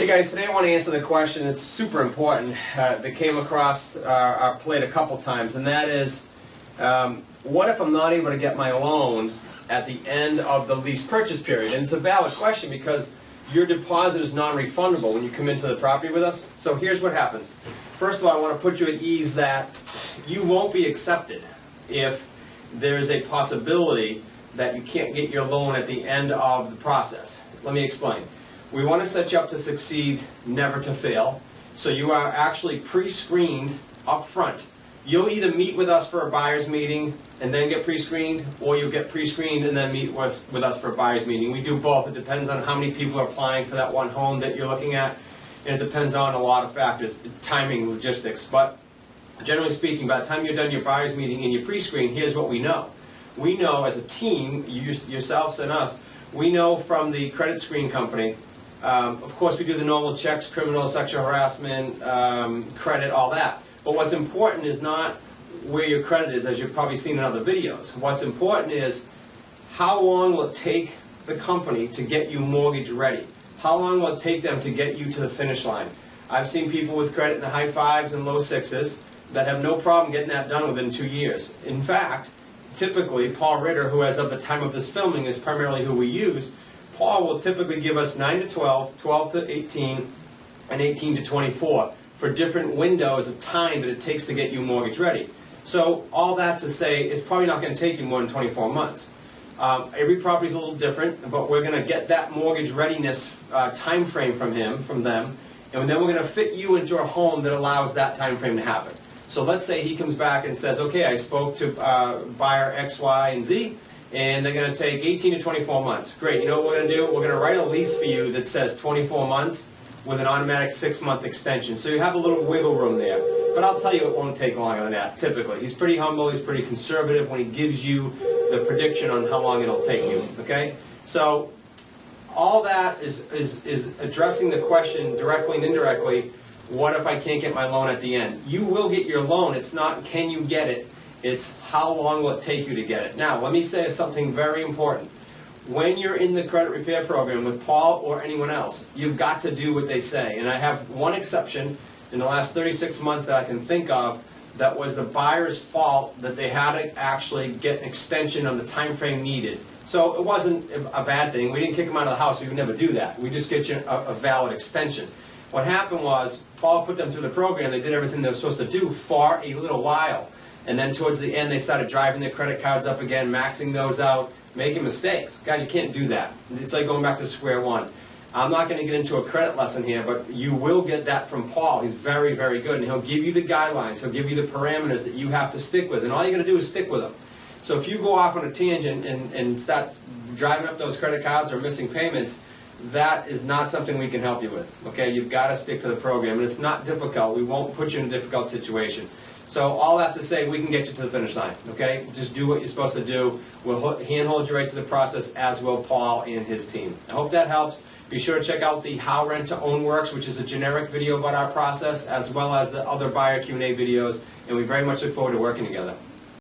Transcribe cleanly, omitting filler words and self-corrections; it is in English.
Hey guys, today I want to answer the question that's super important that came across our plate a couple times, and that is, what if I'm not able to get my loan at the end of the lease purchase period? And it's a valid question because your deposit is non-refundable when you come into the property with us. So here's what happens. First of all, I want to put you at ease that you won't be accepted if there's a possibility that you can't get your loan at the end of the process. Let me explain. We want to set you up to succeed, never to fail. So you are actually pre-screened up front. You'll either meet with us for a buyer's meeting and then get pre-screened, or you'll get pre-screened and then meet with us for a buyer's meeting. We do both. It depends on how many people are applying for that one home that you're looking at, and it depends on a lot of factors, timing, logistics. But generally speaking, by the time you're done your buyer's meeting and your pre-screen, here's what we know. We know as a team, yourselves and us, we know from the credit screen company. Of course, we do the normal checks, criminal, sexual harassment, credit, all that. But what's important is not where your credit is, as you've probably seen in other videos. What's important is how long will it take the company to get you mortgage ready? How long will it take them to get you to the finish line? I've seen people with credit in the high 5s and low 6s that have no problem getting that done within 2 years. In fact, typically, Paul Ritter, who as of the time of this filming is primarily who we use, Paul will typically give us 9 to 12, 12 to 18, and 18 to 24 for different windows of time that it takes to get you mortgage ready. So all that to say, it's probably not going to take you more than 24 months. Every property is a little different, but we're going to get that mortgage readiness time frame from them, and then we're going to fit you into a home that allows that time frame to happen. So let's say he comes back and says, okay, I spoke to buyer X, Y, and Z, and they're going to take 18 to 24 months. Great, you know what we're going to do? We're going to write a lease for you that says 24 months with an automatic 6-month extension. So you have a little wiggle room there. But I'll tell you it won't take longer than that, typically. He's pretty humble, he's pretty conservative when he gives you the prediction on how long it'll take you, okay? So all that is addressing the question directly and indirectly, what if I can't get my loan at the end? You will get your loan. It's not can you get it, it's how long will it take you to get it. Now, let me say something very important. When you're in the credit repair program with Paul or anyone else, you've got to do what they say. And I have one exception in the last 36 months that I can think of that was the buyer's fault that they had to actually get an extension on the time frame needed. So it wasn't a bad thing. We didn't kick them out of the house. We would never do that. We just get you a valid extension. What happened was Paul put them through the program. They did everything they were supposed to do for a little while. And then towards the end, they started driving their credit cards up again, maxing those out, making mistakes. Guys, you can't do that. It's like going back to square one. I'm not going to get into a credit lesson here, but you will get that from Paul. He's very, very good, and he'll give you the guidelines. He'll give you the parameters that you have to stick with, and all you got to do is stick with them. So if you go off on a tangent and start driving up those credit cards or missing payments, that is not something we can help you with. Okay, you've got to stick to the program, and it's not difficult. We won't put you in a difficult situation. So all that to say, we can get you to the finish line. Okay, just do what you're supposed to do. We'll handhold you right to the process, as will Paul and his team. I hope that helps. Be sure to check out the How Rent to Own Works, which is a generic video about our process, as well as the other buyer Q&A videos, and we very much look forward to working together.